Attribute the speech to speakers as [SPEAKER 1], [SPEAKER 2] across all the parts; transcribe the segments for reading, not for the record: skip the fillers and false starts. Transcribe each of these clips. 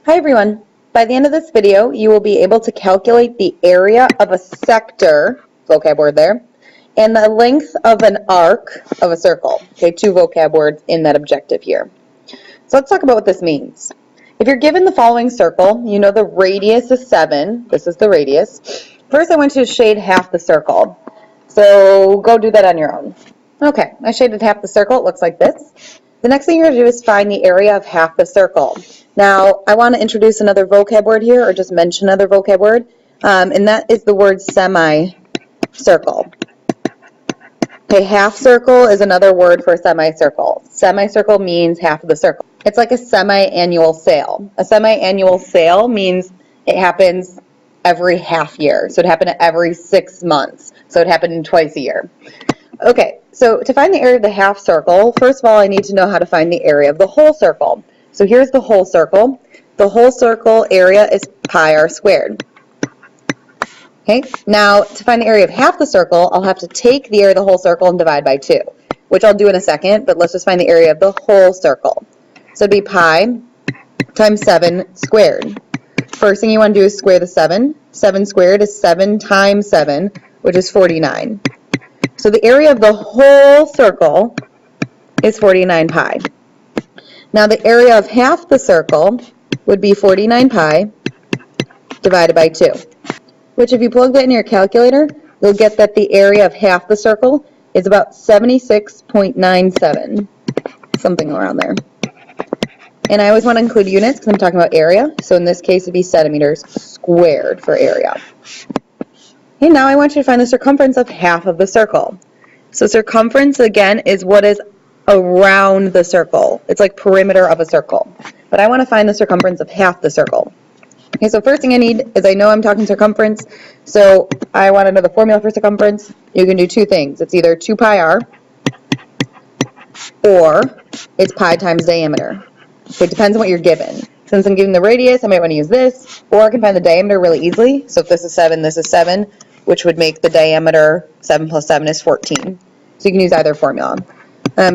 [SPEAKER 1] Hi everyone. By the end of this video, you will be able to calculate the area of a sector, vocab word there, and the length of an arc of a circle. Okay, two vocab words in that objective here. So let's talk about what this means. If you're given the following circle, you know the radius is 7. This is the radius. First, I want you to shade half the circle. So go do that on your own. Okay, I shaded half the circle. It looks like this. The next thing you're going to do is find the area of half the circle. Now, I want to introduce another vocab word here, or just mention another vocab word, and that is the word semicircle. Okay, half circle is another word for semicircle. Semicircle means half of the circle. It's like a semi-annual sale. A semi-annual sale means it happens every half year. So it happened every 6 months. So it happened twice a year. Okay, so to find the area of the half circle, first of all, I need to know how to find the area of the whole circle. So here's the whole circle. The whole circle area is pi r squared. Okay, now to find the area of half the circle, I'll have to take the area of the whole circle and divide by 2, which I'll do in a second, but let's just find the area of the whole circle. So it'd be pi times 7 squared. First thing you want to do is square the 7. 7 squared is 7 times 7, which is 49. So the area of the whole circle is 49 pi. Now the area of half the circle would be 49 pi divided by 2, which if you plug that in your calculator, you'll get that the area of half the circle is about 76.97, something around there. And I always want to include units because I'm talking about area, so in this case it'd be centimeters squared for area. Okay, now I want you to find the circumference of half of the circle. So circumference, again, is what is around the circle. It's like perimeter of a circle. But I want to find the circumference of half the circle. Okay, so first thing I need is I know I'm talking circumference, so I want to know the formula for circumference. You can do two things. It's either 2 pi r, or it's pi times diameter. So it depends on what you're given. Since I'm given the radius, I might want to use this, or I can find the diameter really easily. So if this is 7, which would make the diameter 7 plus 7 is 14. So you can use either formula.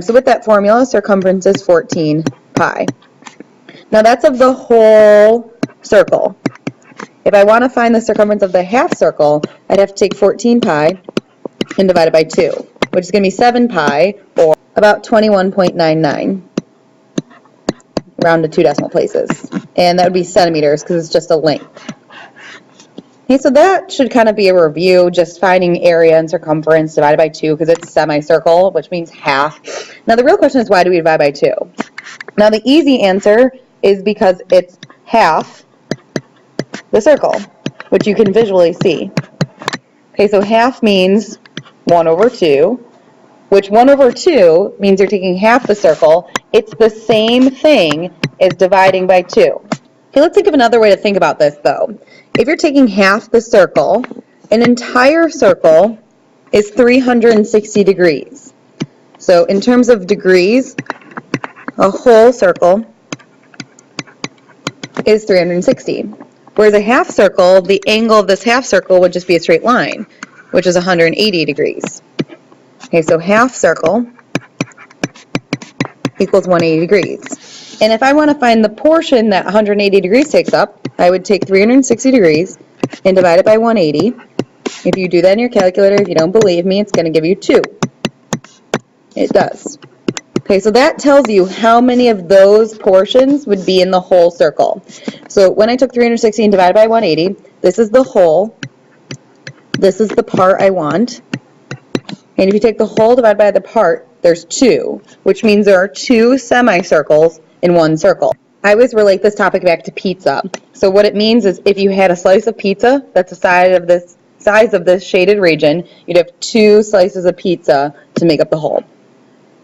[SPEAKER 1] So with that formula, circumference is 14 pi. Now that's of the whole circle. If I want to find the circumference of the half circle, I'd have to take 14 pi and divide it by 2, which is going to be 7 pi, or about 21.99. Round to 2 decimal places. And that would be centimeters because it's just a length. Okay, so that should kind of be a review, just finding area and circumference divided by 2 because it's semicircle, which means half. Now the real question is, why do we divide by 2? Now the easy answer is because it's half the circle, which you can visually see. Okay, so half means 1 over 2, which 1 over 2 means you're taking half the circle. It's the same thing as dividing by 2. Okay, let's think of another way to think about this, though. If you're taking half the circle, an entire circle is 360 degrees. So in terms of degrees, a whole circle is 360. Whereas a half circle, the angle of this half circle would just be a straight line, which is 180 degrees. Okay, so half circle equals 180 degrees. And if I want to find the portion that 180 degrees takes up, I would take 360 degrees and divide it by 180. If you do that in your calculator, if you don't believe me, it's going to give you 2. It does. Okay, so that tells you how many of those portions would be in the whole circle. So when I took 360 and divided by 180, this is the whole. This is the part I want. And if you take the whole divided by the part, there's 2, which means there are 2 semicircles in one circle. I always relate this topic back to pizza. So what it means is if you had a slice of pizza that's the size of this shaded region, you'd have 2 slices of pizza to make up the whole.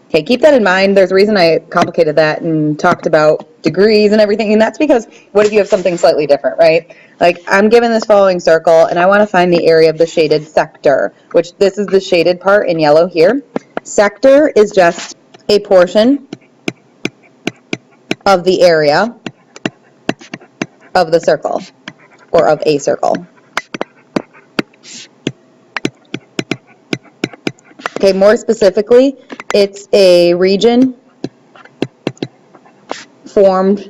[SPEAKER 1] Okay, keep that in mind. There's a reason I complicated that and talked about degrees and everything, and that's because what if you have something slightly different, right? Like I'm given this following circle, and I want to find the area of the shaded sector, which this is the shaded part in yellow here. Sector is just a portion of the area of the circle, or of a circle. Okay, more specifically, it's a region formed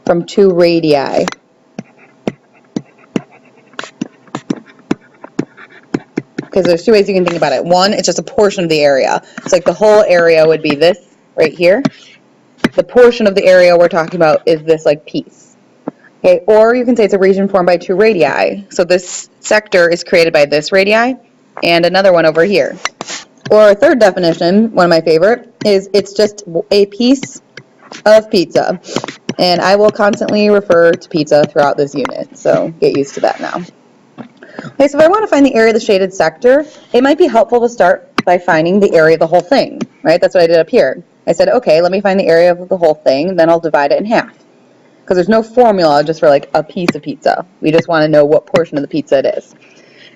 [SPEAKER 1] from 2 radii. Because there's 2 ways you can think about it. One, it's just a portion of the area. It's like the whole area would be this right here. The portion of the area we're talking about is this like piece. Okay, or you can say it's a region formed by 2 radii. So this sector is created by this radii and another one over here. Or a third definition, one of my favorite, is it's just a piece of pizza. And I will constantly refer to pizza throughout this unit, so get used to that now. Okay, so if I want to find the area of the shaded sector, it might be helpful to start by finding the area of the whole thing, right? That's what I did up here. I said, okay, let me find the area of the whole thing, then I'll divide it in half. Because there's no formula just for like a piece of pizza. We just want to know what portion of the pizza it is.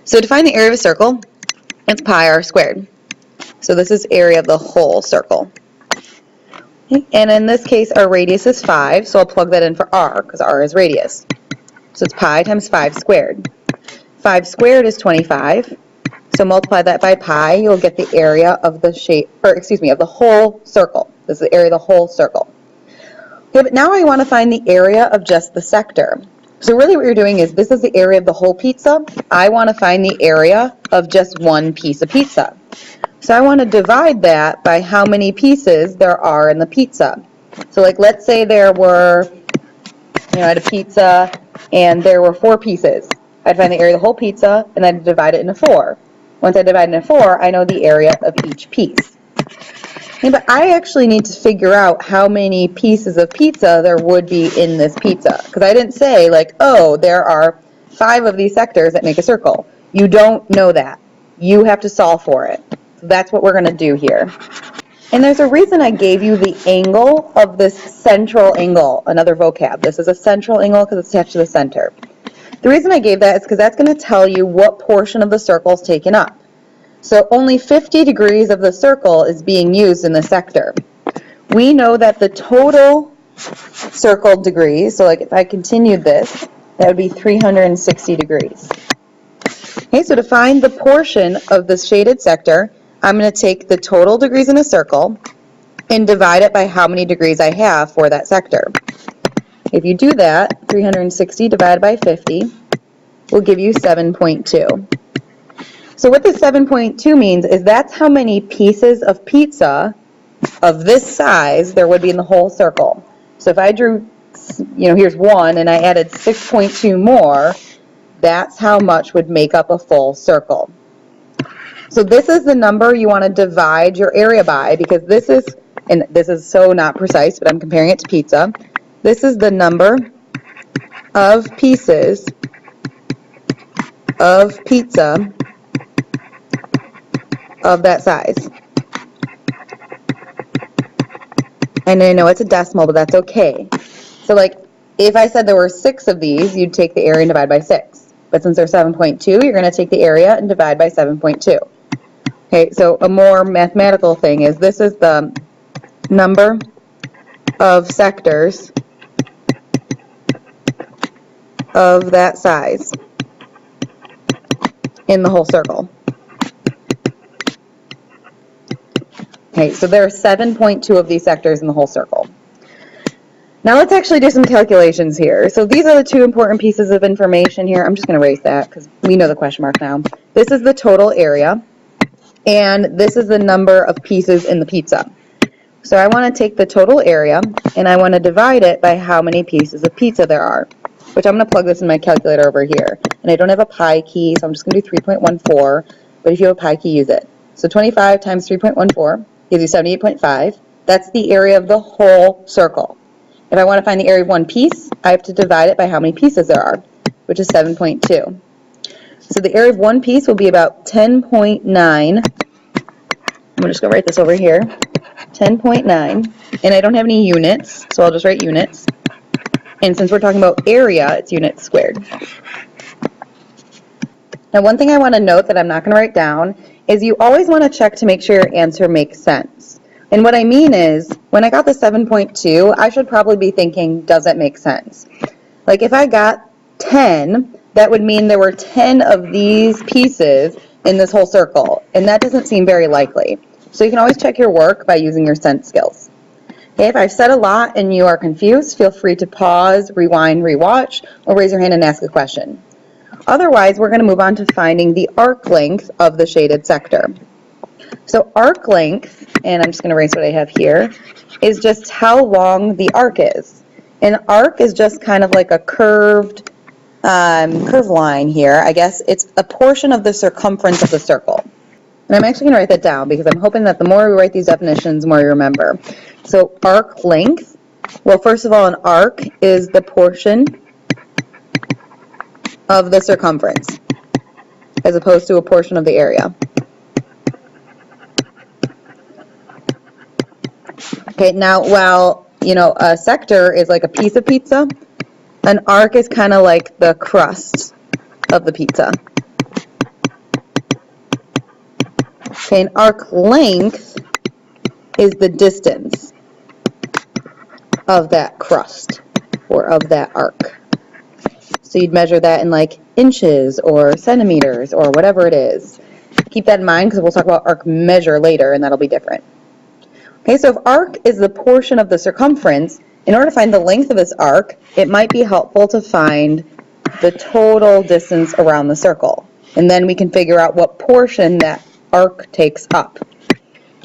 [SPEAKER 1] So to find the area of a circle, it's pi r squared. So this is area of the whole circle. Okay, and in this case, our radius is 5, so I'll plug that in for r, because r is radius. So it's pi times 5 squared. 5 squared is 25, so multiply that by pi, you'll get the area of the shape, or excuse me, of the whole circle. This is the area of the whole circle. Okay, but now I want to find the area of just the sector. So really what you're doing is, this is the area of the whole pizza. I want to find the area of just one piece of pizza. So I want to divide that by how many pieces there are in the pizza. So like, let's say there were, I had a pizza and there were 4 pieces. I'd find the area of the whole pizza, and I'd divide it into 4. Once I divide it into 4, I know the area of each piece. Okay, but I actually need to figure out how many pieces of pizza there would be in this pizza. Because I didn't say, like, oh, there are 5 of these sectors that make a circle. You don't know that. You have to solve for it. So that's what we're going to do here. And there's a reason I gave you the angle of this central angle, another vocab. This is a central angle because it's attached to the center. The reason I gave that is because that's going to tell you what portion of the circle is taken up. So only 50 degrees of the circle is being used in the sector. We know that the total circle degrees, so like if I continued this, that would be 360 degrees. Okay, so to find the portion of the shaded sector, I'm going to take the total degrees in a circle and divide it by how many degrees I have for that sector. If you do that, 360 divided by 50 will give you 7.2. So what this 7.2 means is that's how many pieces of pizza of this size there would be in the whole circle. So if I drew, here's 1 and I added 6.2 more, that's how much would make up a full circle. So this is the number you want to divide your area by, because this is, and this is so not precise, but I'm comparing it to pizza. This is the number of pieces of pizza of that size. And I know it's a decimal, but that's okay. So like, if I said there were 6 of these, you'd take the area and divide by 6. But since there's 7.2, you're going to take the area and divide by 7.2. Okay, so a more mathematical thing is, this is the number of sectors of that size in the whole circle. Okay, so there are 7.2 of these sectors in the whole circle. Now let's actually do some calculations here. So these are the 2 important pieces of information here. I'm just going to erase that because we know the question mark now. This is the total area, and this is the number of pieces in the pizza. So I want to take the total area, and I want to divide it by how many pieces of pizza there are, which I'm going to plug this in my calculator over here. And I don't have a pi key, so I'm just going to do 3.14, but if you have a pi key, use it. So 25 times 3.14 gives you 78.5. That's the area of the whole circle. If I want to find the area of one piece, I have to divide it by how many pieces there are, which is 7.2. So the area of one piece will be about 10.9. I'm just going to write this over here. 10.9. And I don't have any units, so I'll just write units. And since we're talking about area, it's units squared. Now, one thing I want to note that I'm not going to write down is you always want to check to make sure your answer makes sense. And what I mean is, when I got the 7.2, I should probably be thinking, does it make sense? Like if I got 10, that would mean there were 10 of these pieces in this whole circle, and that doesn't seem very likely. So you can always check your work by using your sense skills. Okay, if I've said a lot and you are confused, feel free to pause, rewind, rewatch, or raise your hand and ask a question. Otherwise, we're going to move on to finding the arc length of the shaded sector. So arc length, and I'm just going to erase what I have here, is just how long the arc is. An arc is just kind of like a curved line here. I guess it's a portion of the circumference of the circle. And I'm actually going to write that down because I'm hoping that the more we write these definitions, the more you remember. So arc length, well, first of all, an arc is the portion of the circumference as opposed to a portion of the area. Okay, now while, a sector is like a piece of pizza, an arc is kind of like the crust of the pizza. Okay, an arc length is the distance of that crust or of that arc. So you'd measure that in like inches or centimeters or whatever it is. Keep that in mind because we'll talk about arc measure later and that'll be different. Okay, so if arc is the portion of the circumference, in order to find the length of this arc, it might be helpful to find the total distance around the circle. And then we can figure out what portion that arc takes up.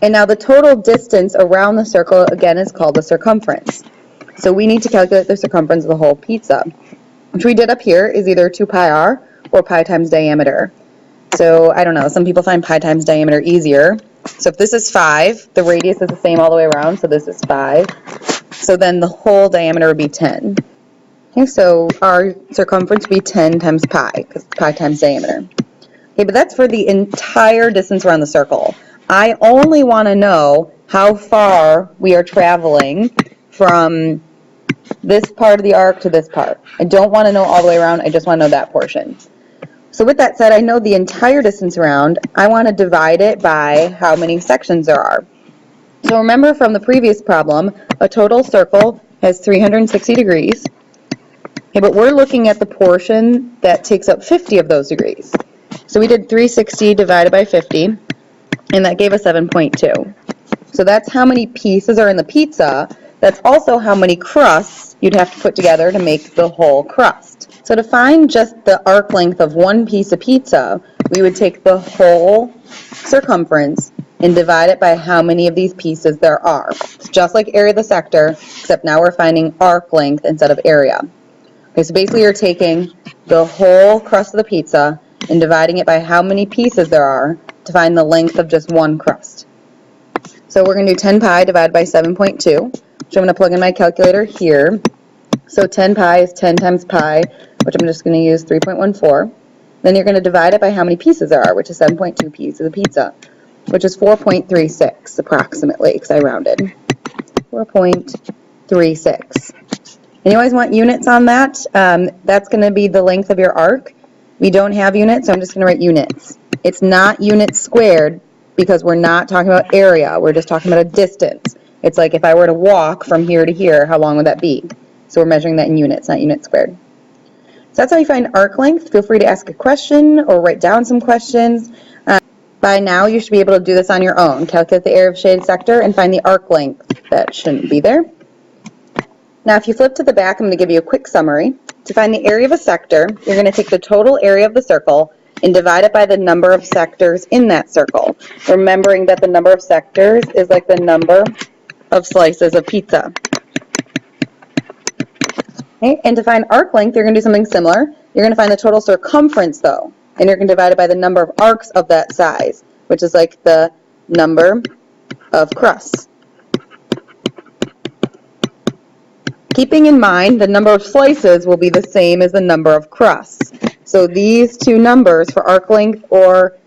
[SPEAKER 1] And now the total distance around the circle, again, is called the circumference. So we need to calculate the circumference of the whole pizza, which we did up here is either 2 pi r or pi times diameter. So I don't know, some people find pi times diameter easier. So if this is 5, the radius is the same all the way around, so this is 5. So then the whole diameter would be 10. Okay, so our circumference would be 10 times pi, because it's pi times diameter. Okay, but that's for the entire distance around the circle. I only want to know how far we are traveling from this part of the arc to this part. I don't want to know all the way around, I just want to know that portion. So with that said, I know the entire distance around. I want to divide it by how many sections there are. So remember from the previous problem, a total circle has 360 degrees. Okay, but we're looking at the portion that takes up 50 of those degrees. So we did 360 divided by 50, and that gave us 7.2. So that's how many pieces are in the pizza. That's also how many crusts you'd have to put together to make the whole crust. So to find just the arc length of one piece of pizza, we would take the whole circumference and divide it by how many of these pieces there are. It's just like area of the sector, except now we're finding arc length instead of area. Okay, so basically you're taking the whole crust of the pizza and dividing it by how many pieces there are to find the length of just one crust. So we're going to do 10 pi divided by 7.2, which I'm going to plug in my calculator here. So 10 pi is 10 times pi, which I'm just going to use 3.14. Then you're going to divide it by how many pieces there are, which is 7.2 pieces of pizza, which is 4.36 approximately, because I rounded. 4.36. And you always want units on that. That's going to be the length of your arc. We don't have units, so I'm just going to write units. It's not units squared because we're not talking about area. We're just talking about a distance. It's like if I were to walk from here to here, how long would that be? So we're measuring that in units, not units squared. So that's how you find arc length. Feel free to ask a question or write down some questions. By now, you should be able to do this on your own. Calculate the area of shaded sector and find the arc length. That shouldn't be there. Now, if you flip to the back, I'm going to give you a quick summary. To find the area of a sector, you're going to take the total area of the circle and divide it by the number of sectors in that circle, remembering that the number of sectors is like the number of slices of pizza. Okay, and to find arc length, you're going to do something similar. You're going to find the total circumference, though, and you're going to divide it by the number of arcs of that size, which is like the number of crusts. Keeping in mind the number of slices will be the same as the number of crusts. So these two numbers for arc length or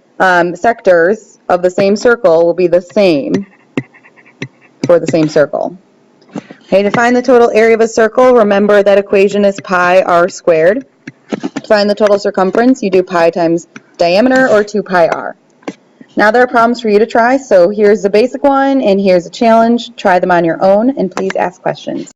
[SPEAKER 1] sectors of the same circle will be the same for the same circle. Okay, to find the total area of a circle, remember that equation is pi r squared. To find the total circumference, you do pi times diameter or 2 pi r. Now there are problems for you to try, so here's the basic one and here's a challenge. Try them on your own and please ask questions.